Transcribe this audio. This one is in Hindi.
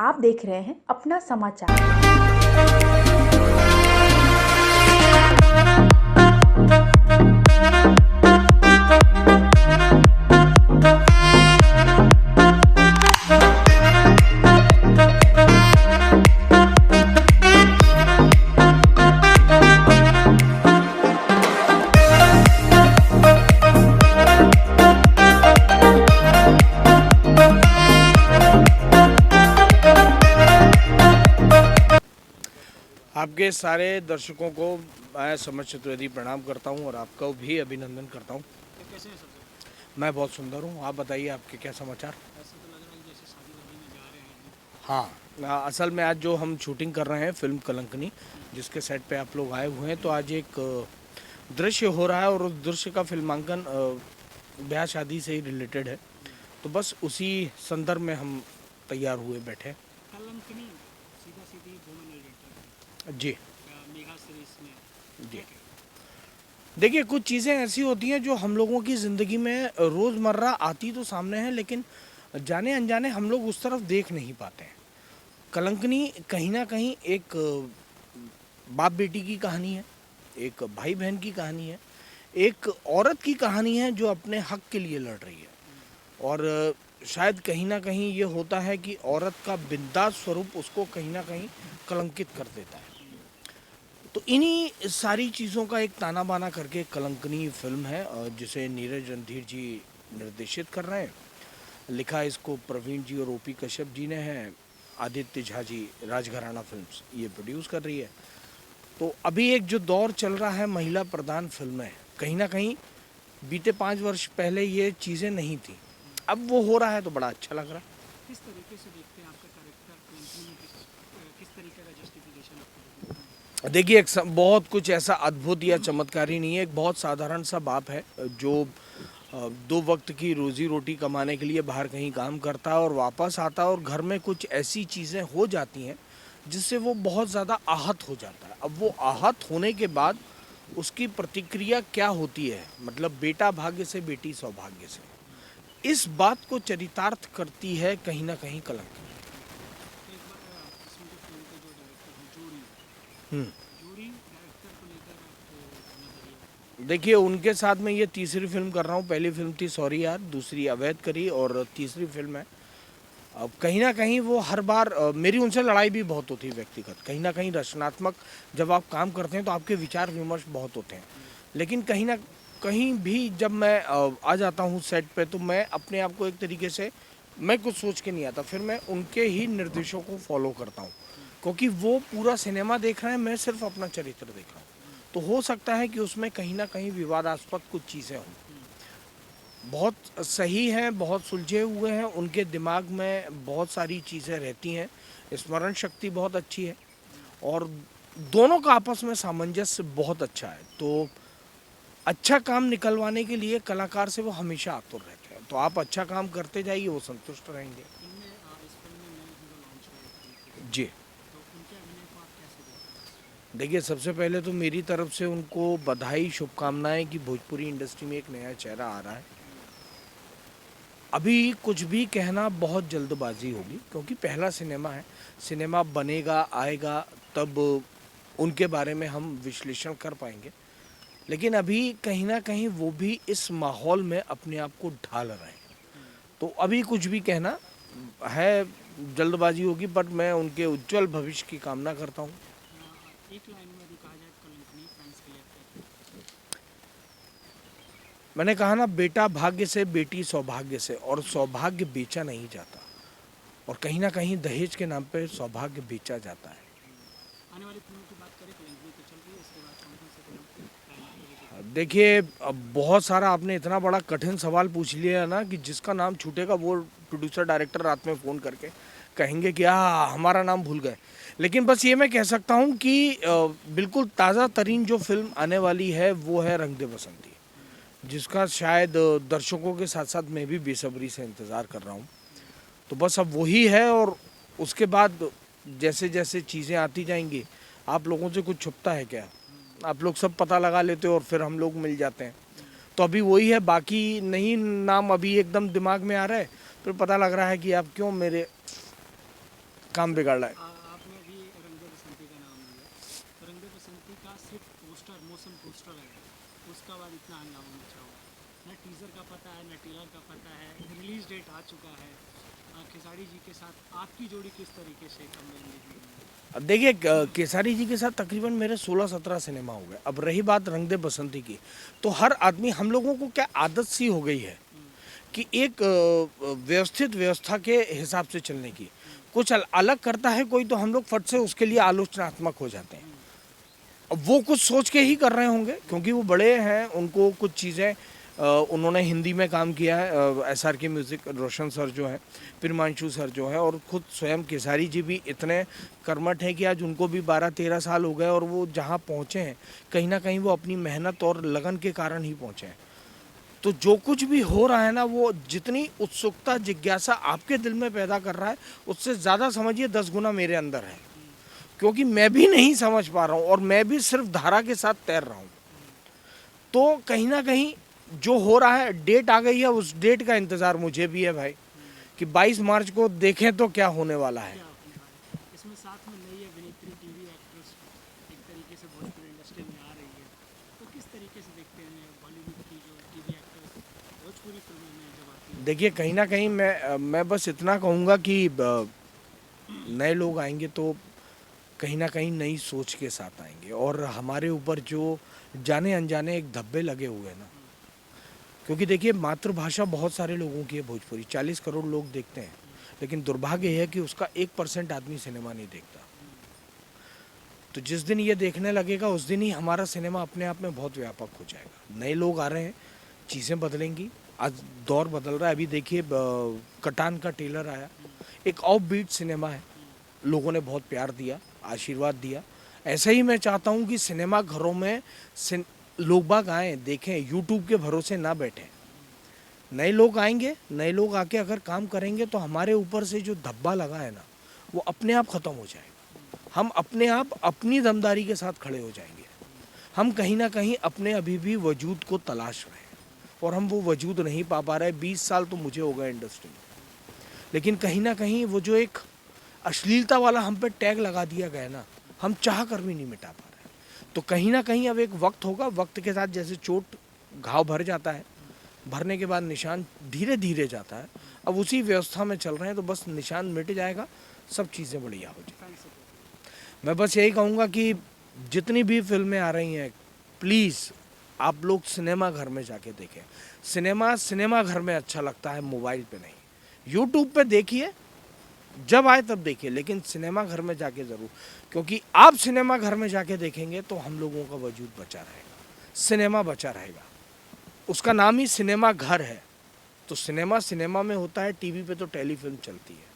आप देख रहे हैं अपना समाचार। आपके सारे दर्शकों को मैं समझ चतुर्वेदी प्रणाम करता हूं और आपका भी अभिनंदन करता हूं। कैसे हैं सब? मैं बहुत सुंदर हूं। आप बताइए, आपके क्या समाचार? ऐसा तो लग रहा है कि जैसे शादी वादी में जा रहे हैं एकदम। हाँ, असल में आज जो हम शूटिंग कर रहे हैं फिल्म कलंकनी, जिसके सेट पे आप लोग आए हुए हैं, तो आज एक दृश्य हो रहा है और उस दृश्य का फिल्मांकन ब्याह शादी से ही रिलेटेड है। तो बस उसी संदर्भ में हम तैयार हुए बैठे हैं। कलंकनी सीधा सीधी वुमेन एडिटर जी मेगा सीरीज में जी। देखिए, कुछ चीज़ें ऐसी होती हैं जो हम लोगों की ज़िंदगी में रोज़मर्रा आती तो सामने है, लेकिन जाने अनजाने हम लोग उस तरफ देख नहीं पाते हैं। कलंकनी कहीं ना कहीं एक बाप बेटी की कहानी है, एक भाई बहन की कहानी है, एक औरत की कहानी है जो अपने हक के लिए लड़ रही है। और शायद कहीं ना कहीं ये होता है कि औरत का बिंदास स्वरूप उसको कहीं ना कहीं कलंकित कर देता है। तो इन्हीं सारी चीज़ों का एक ताना बाना करके कलंकनी फिल्म है, जिसे नीरज रणधीर जी निर्देशित कर रहे हैं। लिखा इसको प्रवीण जी और ओपी कश्यप जी ने है। आदित्य झा जी राजघराना फिल्म्स ये प्रोड्यूस कर रही है। तो अभी एक जो दौर चल रहा है महिला प्रधान फिल्में, कहीं ना कहीं बीते 5 वर्ष पहले ये चीज़ें नहीं थी, अब वो हो रहा है तो बड़ा अच्छा लग रहा है। किस तरीके से देखते हैं आपका कैरेक्टर कलंकनी में? किस तरीके का जस्टिफिकेशन आपको? देखिए, बहुत कुछ ऐसा अद्भुत या चमत्कारी नहीं है। एक बहुत साधारण सा बाप है जो 2 वक्त की रोजी रोटी कमाने के लिए बाहर कहीं काम करता है और वापस आता है, और घर में कुछ ऐसी चीज़ें हो जाती हैं जिससे वो बहुत ज़्यादा आहत हो जाता है। अब वो आहत होने के बाद उसकी प्रतिक्रिया क्या होती है, मतलब बेटा भाग्य से बेटी सौभाग्य से, इस बात को चरितार्थ करती है कहीं ना कहीं कलंक। एक बार इसमें जो फिल्म के जो डायरेक्टर हैं जोड़ी हम्म जोड़ी कैरेक्टर को लेकर आपको नजरिया? देखिए, उनके साथ में ये तीसरी फिल्म कर रहा हूँ। पहली फिल्म थी सॉरी यार, दूसरी अवैध करी, और तीसरी फिल्म है। अब कहीं ना कहीं वो हर बार मेरी उनसे लड़ाई भी बहुत होती है व्यक्तिगत। कहीं ना कहीं रचनात्मक जब आप काम करते हैं तो आपके विचार विमर्श बहुत होते हैं, लेकिन कहीं ना कहीं भी जब मैं आ जाता हूँ सेट पे, तो मैं अपने आप को एक तरीके से, मैं कुछ सोच के नहीं आता, फिर मैं उनके ही निर्देशों को फॉलो करता हूँ, क्योंकि वो पूरा सिनेमा देख रहे हैं, मैं सिर्फ अपना चरित्र देख रहा हूँ। तो हो सकता है कि उसमें कहीं ना कहीं विवादास्पद कुछ चीज़ें हों। बहुत सही हैं, बहुत सुलझे हुए हैं, उनके दिमाग में बहुत सारी चीज़ें रहती हैं, स्मरण शक्ति बहुत अच्छी है, और दोनों का आपस में सामंजस्य बहुत अच्छा है। तो अच्छा काम निकलवाने के लिए कलाकार से वो हमेशा आतुर रहते हैं। तो आप अच्छा काम करते जाइए, वो संतुष्ट रहेंगे। इनमें इस फिल्म में नए हीरो लॉन्च हुए थे, जी। तो उनके अभिनय को आप कैसे देखते हैं? देखिए, सबसे पहले तो मेरी तरफ से उनको बधाई, शुभकामनाएं कि भोजपुरी इंडस्ट्री में एक नया चेहरा आ रहा है। अभी कुछ भी कहना बहुत जल्दबाजी होगी, क्योंकि पहला सिनेमा है, सिनेमा बनेगा आएगा तब उनके बारे में हम विश्लेषण कर पाएंगे। लेकिन अभी कहीं ना कहीं वो भी इस माहौल में अपने आप को ढाल रहे हैं, तो अभी कुछ भी कहना है जल्दबाजी होगी, बट मैं उनके उज्जवल भविष्य की कामना करता हूँ। एक लाइन में यदि कहा जाए कलंकनी फैंस के लिए क्या है? मैंने कहा ना, बेटा भाग्य से बेटी सौभाग्य से, और सौभाग्य बेचा नहीं जाता, और कहीं ना कहीं दहेज के नाम पे सौभाग्य बेचा जाता है। आने वाली फिल्मों की बात करें, कलंकनी तो चल रही है, इसके बाद कौन कौन सी फिल्म प्लान आपके लिए? देखिए, अब बहुत सारा आपने इतना बड़ा कठिन सवाल पूछ लिया ना कि जिसका नाम छूटेगा वो प्रोड्यूसर डायरेक्टर रात में फ़ोन करके कहेंगे कि हमारा नाम भूल गए। लेकिन बस ये मैं कह सकता हूँ कि बिल्कुल ताज़ा तरीन जो फिल्म आने वाली है वो है रंग दे बसंती, जिसका शायद दर्शकों के साथ साथ मैं भी बेसब्री से इंतज़ार कर रहा हूँ। तो बस अब वही है, और उसके बाद जैसे जैसे चीज़ें आती जाएंगी, आप लोगों से कुछ छुपता है क्या? आप लोग सब पता लगा लेते हो और फिर हम लोग मिल जाते हैं। तो अभी वही है, बाकी नहीं नाम अभी एकदम दिमाग में आ रहा है, फिर पता लग रहा है कि आप क्यों मेरे काम बिगाड़ रहा है। आपने अभी रंग दे बसंती का नाम लिया, तो रंग दे बसंती का सिर्फ पोस्टर, मोशन पोस्टर आया, उसका बाद इतना हंगामा मचा हुआ है, न टीज़र का पता है न ट्रेलर का पता है, रिलीज डेट आ चुका है। खेसारी जी के साथ आपकी जोड़ी किस तरीके से कम देखने में? अब देखिए केसारी जी के साथ तकरीबन मेरे 16-17 सिनेमा हो गए। अब रही बात रंग दे बसंती की, तो हर आदमी, हम लोगों को क्या आदत सी हो गई है कि एक व्यवस्थित व्यवस्था के हिसाब से चलने की। कुछ अलग करता है कोई तो हम लोग फट से उसके लिए आलोचनात्मक हो जाते हैं। अब वो कुछ सोच के ही कर रहे होंगे क्योंकि वो बड़े हैं, उनको कुछ चीज़ें उन्होंने हिंदी में काम किया है, SRK म्यूज़िक, रोशन सर जो है, प्रियमांशु सर जो है, और खुद स्वयं केसारी जी भी इतने कर्मठ हैं कि आज उनको भी 12-13 साल हो गए और वो जहाँ पहुँचे हैं कहीं ना कहीं वो अपनी मेहनत और लगन के कारण ही पहुँचे हैं। तो जो कुछ भी हो रहा है ना, वो जितनी उत्सुकता जिज्ञासा आपके दिल में पैदा कर रहा है उससे ज़्यादा समझिए 10 गुना मेरे अंदर है, क्योंकि मैं भी नहीं समझ पा रहा हूँ और मैं भी सिर्फ धारा के साथ तैर रहा हूँ। तो कहीं ना कहीं जो हो रहा है, डेट आ गई है, उस डेट का इंतज़ार मुझे भी है भाई कि 22 मार्च को देखें तो क्या होने वाला है। क्या होने वाला है? इसमें साथ में नई अभिनेत्री, टीवी एक्ट्रेस एक तरीके से भोजपुरी इंडस्ट्री में आ रही है, तो किस तरीके से देखते हैं बॉलीवुड की जो टीवी एक्ट्रेस भोजपुरी फिल्मों में जब आती है? देखिए कहीं ना कहीं मैं बस इतना कहूँगा कि नए लोग आएंगे तो कहीं ना कहीं नई सोच के साथ आएंगे, और हमारे ऊपर जो जाने अनजाने एक धब्बे लगे हुए हैं ना, क्योंकि देखिए मातृभाषा बहुत सारे लोगों की है भोजपुरी, 40 करोड़ लोग देखते हैं, लेकिन दुर्भाग्य है कि उसका 1% आदमी सिनेमा नहीं देखता। तो जिस दिन ये देखने लगेगा उस दिन ही हमारा सिनेमा अपने आप में बहुत व्यापक हो जाएगा। नए लोग आ रहे हैं, चीज़ें बदलेंगी, आज दौर बदल रहा है। अभी देखिए कटान का ट्रेलर आया, एक ऑफ बीट सिनेमा है, लोगों ने बहुत प्यार दिया, आशीर्वाद दिया। ऐसा ही मैं चाहता हूँ कि सिनेमा घरों में लोग बाग आएँ, देखें, यूट्यूब के भरोसे ना बैठें। नए लोग आएंगे, नए लोग आके अगर काम करेंगे तो हमारे ऊपर से जो धब्बा लगा है ना, वो अपने आप ख़त्म हो जाएगा। हम अपने आप अपनी दमदारी के साथ खड़े हो जाएंगे। हम कहीं ना कहीं अपने अभी भी वजूद को तलाश रहे हैं और हम वो वजूद नहीं पा पा रहे। 20 साल तो मुझे हो गए इंडस्ट्री में, लेकिन कहीं ना कहीं वो जो एक अश्लीलता वाला हम पे टैग लगा दिया गया ना, हम चाह कर भी नहीं मिटा पा रहे। तो कहीं ना कहीं अब एक वक्त होगा, वक्त के साथ जैसे चोट घाव भर जाता है, भरने के बाद निशान धीरे धीरे जाता है, अब उसी व्यवस्था में चल रहे हैं। तो बस निशान मिट जाएगा, सब चीज़ें बढ़िया हो जाएगी। फैन सपोर्ट मैं बस यही कहूँगा कि जितनी भी फिल्में आ रही हैं, प्लीज़ आप लोग सिनेमा घर में जाके देखें। सिनेमा घर में अच्छा लगता है, मोबाइल पे नहीं। यूट्यूब पे देखिए, जब आए तब देखिए, लेकिन सिनेमा घर में जाके ज़रूर, क्योंकि आप सिनेमा घर में जाके देखेंगे तो हम लोगों का वजूद बचा रहेगा, सिनेमा बचा रहेगा। उसका नाम ही सिनेमा घर है। तो सिनेमा में होता है, टीवी पे तो टेलीफिल्म चलती है।